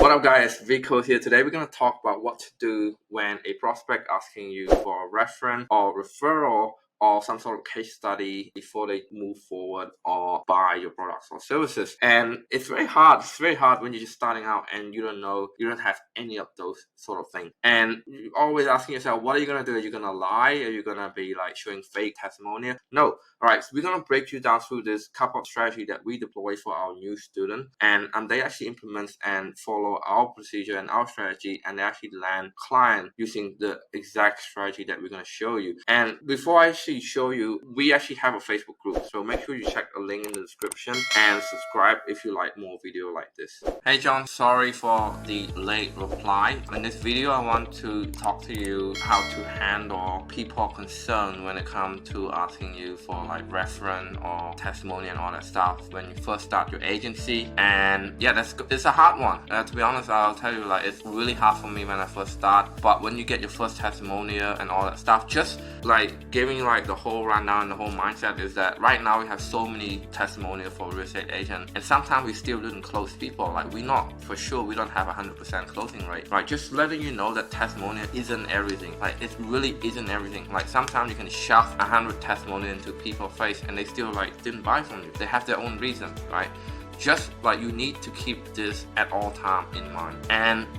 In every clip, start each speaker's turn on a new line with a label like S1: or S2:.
S1: What up guys, Vico here. Today we're going to talk about what to do when a prospect asking you for a reference or referral or some sort of case study before they move forward or buy your products or services. And it's very hard. It's very hard when you're just starting out and you don't have any of those sort of things. And you're always asking yourself, what are you going to do? Are you going to lie? Are you going to be like showing fake testimonial? No. All right, so we're going to break you down through this couple of strategy that we deploy for our new student, and they actually implement and follow our procedure and our strategy, and they actually land client using the exact strategy that we're going to show you. And before I actually show you, we actually have a Facebook group, so make sure you check the link in the description and subscribe if you like more video like this. Hey John, sorry for the late reply. In this video, I want to talk to you how to handle people concerned when it comes to asking you for like reference or testimony and all that stuff when you first start your agency. And yeah, it's a hard one. To be honest, I'll tell you, like, it's really hard for me when I first start. But when you get your first testimonial and all that stuff, just like giving like the whole rundown and the whole mindset is that right now we have so many testimonials for real estate agent, and sometimes we still didn't close people. Like we don't have 100% closing rate. Right? Just letting you know that testimonial isn't everything. Like it really isn't everything. Like sometimes you can shove 100 testimonials into people's face and they still like didn't buy from you. They have their own reason, right? Just like you need to keep this at all time in mind.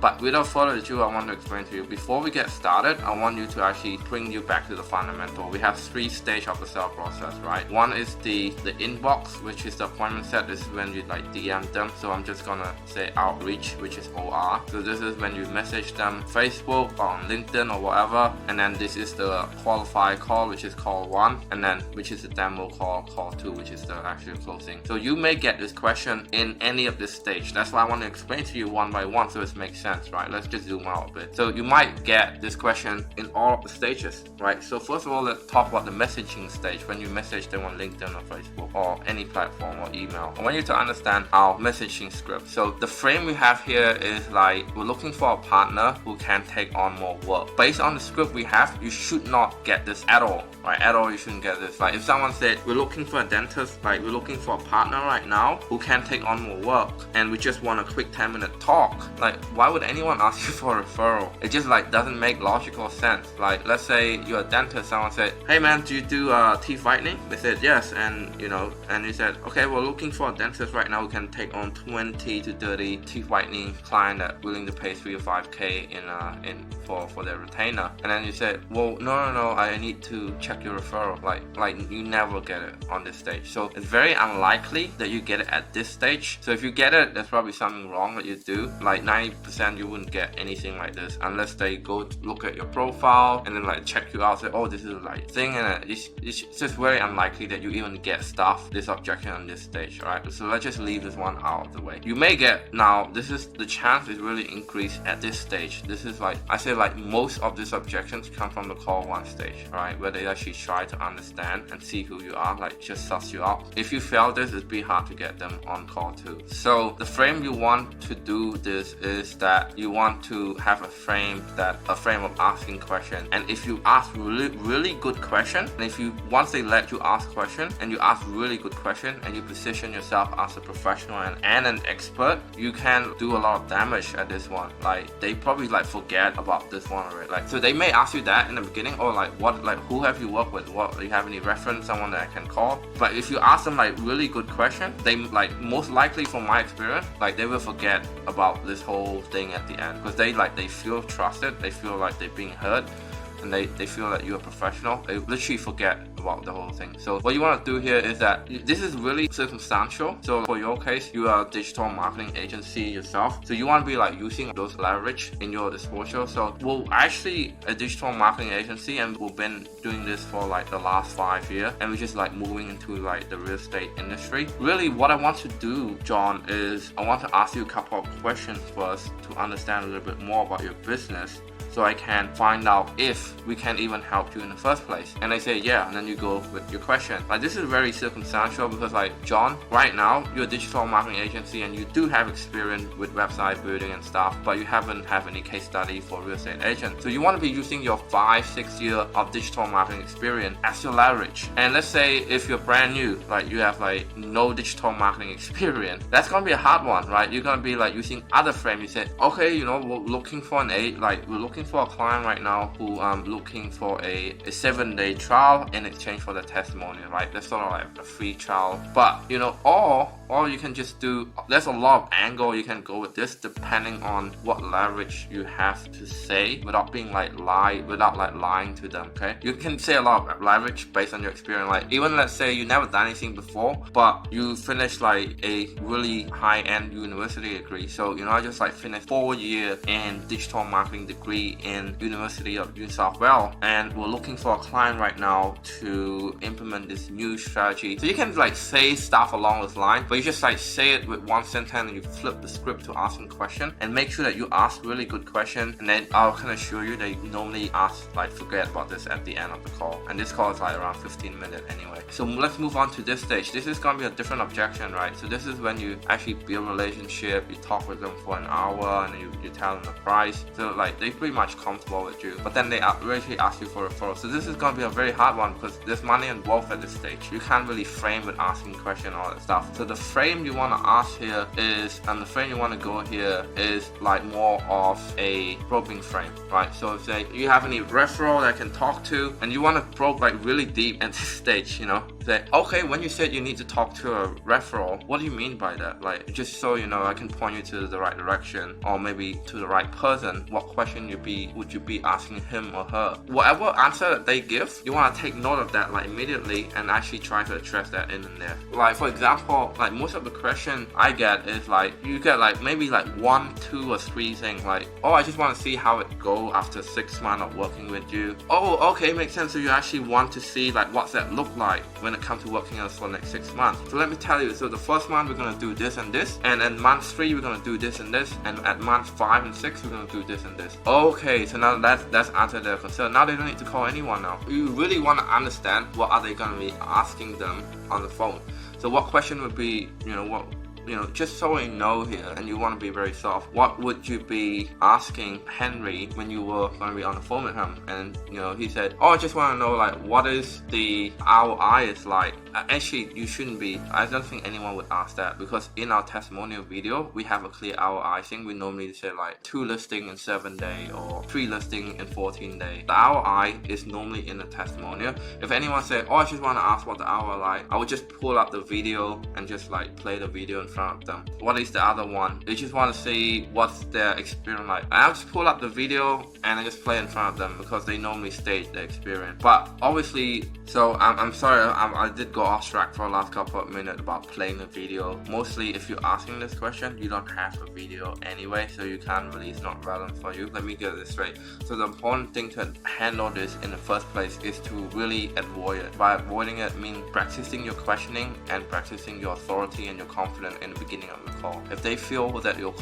S1: But without further ado, I want to explain to you, before we get started, I want you to actually bring you back to the fundamental. We have 3 stages of the sales process, right? One is the inbox, which is the appointment set. This is when you like DM them. So I'm just gonna say outreach, which is OR. So this is when you message them Facebook or on LinkedIn or whatever. And then this is the qualified call, which is call 1, and then which is the demo call 2, which is the actual closing. So you may get this question in any of this stage. That's why I want to explain to you one by one so it makes sense, right? Let's just zoom out a bit. So you might get this question in all of the stages, right? So first of all, let's talk about the messaging stage, when you message them on LinkedIn or Facebook or any platform or email. I want you to understand our messaging script. So the frame we have here is like, we're looking for a partner who can take on more work. Based on the script we have, you should not get this at all, right? At all, you shouldn't get this. Like if someone said, we're looking for a dentist, like we're looking for a partner right now who can take on more work, and we just want a quick 10-minute talk. Like why would anyone ask you for a referral? It just like doesn't make logical sense. Like let's say you're a dentist, someone said, hey man, do you do teeth whitening? They said yes, and you said, okay, we're looking for a dentist right now who can take on 20 to 30 teeth whitening client that willing to pay 3 or 5k in for their retainer. And then you said, well, no, I need to check your referral. Like you never get it on this stage. So it's very unlikely that you get it at this stage. So if you get it, there's probably something wrong that you do. Like 90% you wouldn't get anything like this unless they go look at your profile and then like check you out, say, oh, this is the right thing, and it's just very unlikely that you even get this objection on this stage, right? So let's just leave this one out of the way. You may get, now this is the chance is really increased at this stage. This is like, I say like most of these objections come from the call 1 stage, right? Where they actually try to understand and see who you are, like just suss you out. If you fail this, it'd be hard to get them on call 2. So the frame you want to do this is that you want to have a frame of asking question. And if you ask really good question, and once they let you ask question and you ask really good question and you position yourself as a professional and an expert, you can do a lot of damage at this one. Like they probably like forget about this one already. Like so they may ask you that in the beginning, or like what, like who have you worked with? What, do you have any reference, someone that I can call? But if you ask them like really good question, they like most likely from my experience, like they will forget about this whole thing at the end, because they feel trusted, they feel like they're being heard, and they feel that you're a professional. They literally forget about the whole thing. So what you want to do here is that this is really circumstantial. So for your case, you are a digital marketing agency yourself, so you want to be like using those leverage in your disposal. So we're actually a digital marketing agency, and we've been doing this for like the last 5 years, and we're just like moving into like the real estate industry. Really what I want to do, John, is I want to ask you a couple of questions first to understand a little bit more about your business, so I can find out if we can even help you in the first place. And they say yeah, and then you you go with your question. Like, this is very circumstantial because, like, John, right now you're a digital marketing agency and you do have experience with website building and stuff, but you haven't have any case study for real estate agent. So you want to be using your 5-6 year of digital marketing experience as your leverage. And let's say if you're brand new, like you have like no digital marketing experience, that's gonna be a hard one, right? You're gonna be like using other frame. You say, okay, you know, we're looking for we're looking for a client right now who looking for a 7-day trial in exchange for the testimonial, right? That's sort of like a free trial. But you know, or you can just do, there's a lot of angle you can go with this depending on what leverage you have to say without being like lying to them. Okay, you can say a lot of leverage based on your experience. Like, even let's say you never done anything before, but you finished like a really high-end university degree. So, you know, I just like finished 4 years in digital marketing degree in University of New South Wales, and we're looking for a client right now to implement this new strategy. So you can like say stuff along this line, but you just like say it with one sentence and you flip the script to asking question, and make sure that you ask really good question. And then I can assure you that you normally forget about this at the end of the call, and this call is like around 15 minutes anyway. So let's move on to this stage. This is gonna be a different objection, right? So this is when you actually build a relationship, you talk with them for an hour, and you tell them the price. So like they're pretty much comfortable with you, but then they actually ask you for a referral. So this is gonna be a very hard one because there's money involved at this stage. You can't really frame with asking question and all that stuff. So the frame you want to ask here is, and the frame you want to go here is like more of a probing frame, right? So if say you have any referral that I can talk to, and you want to probe like really deep at this stage, you know, say, okay, when you said you need to talk to a referral, what do you mean by that? Like, just so you know, I can point you to the right direction, or maybe to the right person. What question would you be asking him or her? Whatever answer that they give, you want to take note of that like immediately and actually try to address that in there. Like, for example, like most of the question I get is like, you get like maybe like 1, 2, or 3 things like, oh, I just want to see how it go after 6 months of working with you. Oh, okay, makes sense. So you actually want to see like what's that look like when it comes to working with us for the next 6 months. So let me tell you, so the first month we're going to do this and this, and then month 3 we're going to do this and this, and at month 5 and 6 we're going to do this and this. Okay, so now that's answered their concern. Now they don't need to call anyone now. You really want to understand what are they going to be asking them on the phone. So what question would be, just so we know here, and you want to be very soft, what would you be asking Henry when you were going to be on the phone with him? And he said, oh, I just want to know like what is the ROI is like. Actually, you shouldn't be. I don't think anyone would ask that, because in our testimonial video we have a clear ROI thing. We normally say like 2 listings in 7 days or 3 listings in 14 days. The ROI is normally in the testimonial. If anyone said, oh, I just want to ask what the ROI like, I would just pull up the video and just like play the video in front of them. What is the other one? They just want to see what's their experience like. I'll just pull up the video and I just play in front of them, because they normally state their experience. But obviously, so I'm sorry, I did go off track for the last couple of minutes about playing the video. Mostly if you're asking this question, you don't have a video anyway, so you can't really, it's not relevant for you. Let me get this straight. So the important thing to handle this in the first place is to really avoid it. By avoiding it, means practicing your questioning and practicing your authority and your confidence in the beginning of the call. If they feel that you're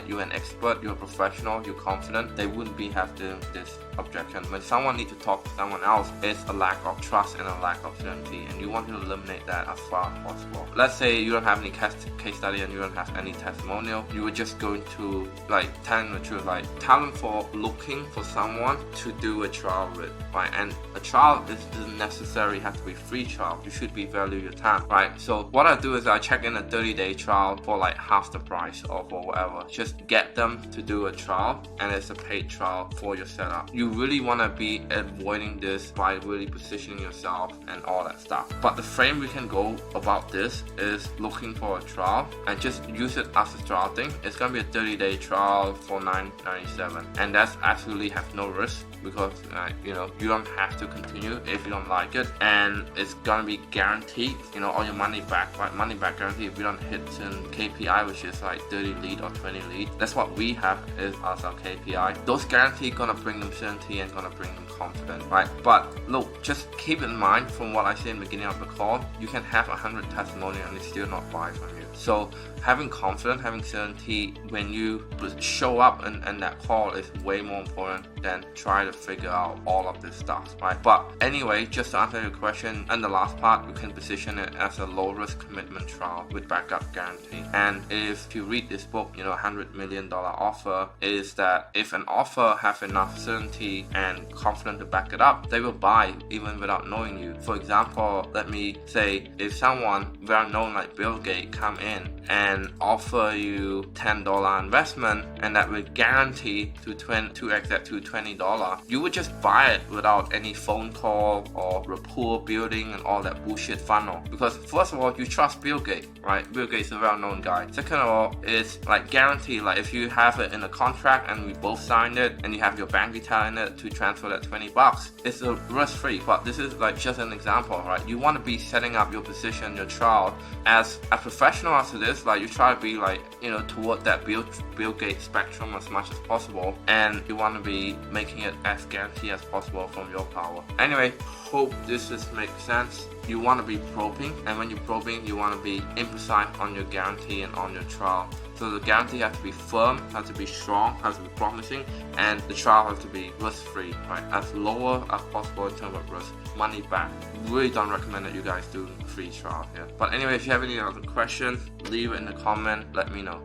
S1: you're an expert, you're a professional, you're confident, they wouldn't be having this objection. When someone needs to talk to someone else, it's a lack of trust and a lack of certainty, and you want to eliminate that as far as possible. Let's say you don't have any case study and you don't have any testimonial. You were just going to like tell them the truth, like tell them for looking for someone to do a trial with, right? And a trial doesn't necessarily have to be free trial. You should be value your time, right? So what I do is I check in a 30-day trial for like half the price or for whatever. Just get them to do a trial, and it's a paid trial for your setup. You really want to be avoiding this by really positioning yourself and all that stuff. But the frame we can go about this is looking for a trial, and just use it as a trial thing. It's gonna be a 30-day trial for $9.97, and that's absolutely have no risk, because you don't have to continue if you don't like it, and it's gonna be guaranteed, all your money back, right? Money back guarantee if you don't hit certain KPI, which is like 30 lead or 20 lead. That's what we have as our KPI. Those guarantees gonna bring them certainty and gonna bring them confidence, right? But look, just keep in mind from what I said in the beginning of the call, you can have 100 testimonials and they still not buy from you. So having confidence, having certainty when you show up in that call is way more important than try to figure out all of this stuff, right? But anyway, just to answer your question, and the last part, you can position it as a low risk commitment trial with backup guarantee. And if you read this book, $100 million offer, is that if an offer have enough certainty and confidence to back it up, they will buy even without knowing you. For example, let me say if someone well known like Bill Gates come in and offer you $10 investment, and that will guarantee to exit to $20, you would just buy it without any phone call or rapport building and all that bullshit funnel. Because first of all, you trust Bill Gates, right? Bill Gates is a well-known guy. Second of all, it's like guarantee, like if you have it in a contract and we both signed it and you have your bank detail in it to transfer that $20, it's a risk-free. But this is like just an example, right? You want to be setting up your position, your trial as a professional as it is. Like you try to be like, toward that Bill Gates spectrum as much as possible, and you want to be making it as guaranteed as possible from your power. Anyway, hope this makes sense. You want to be probing, and when you're probing, you want to be emphasized on your guarantee and on your trial. So the guarantee has to be firm, has to be strong, has to be promising, and the trial has to be risk-free, right? As lower as possible in terms of risk. Money back. Really don't recommend that you guys do free trial here. But anyway, if you have any other questions, leave it in the comment, let me know.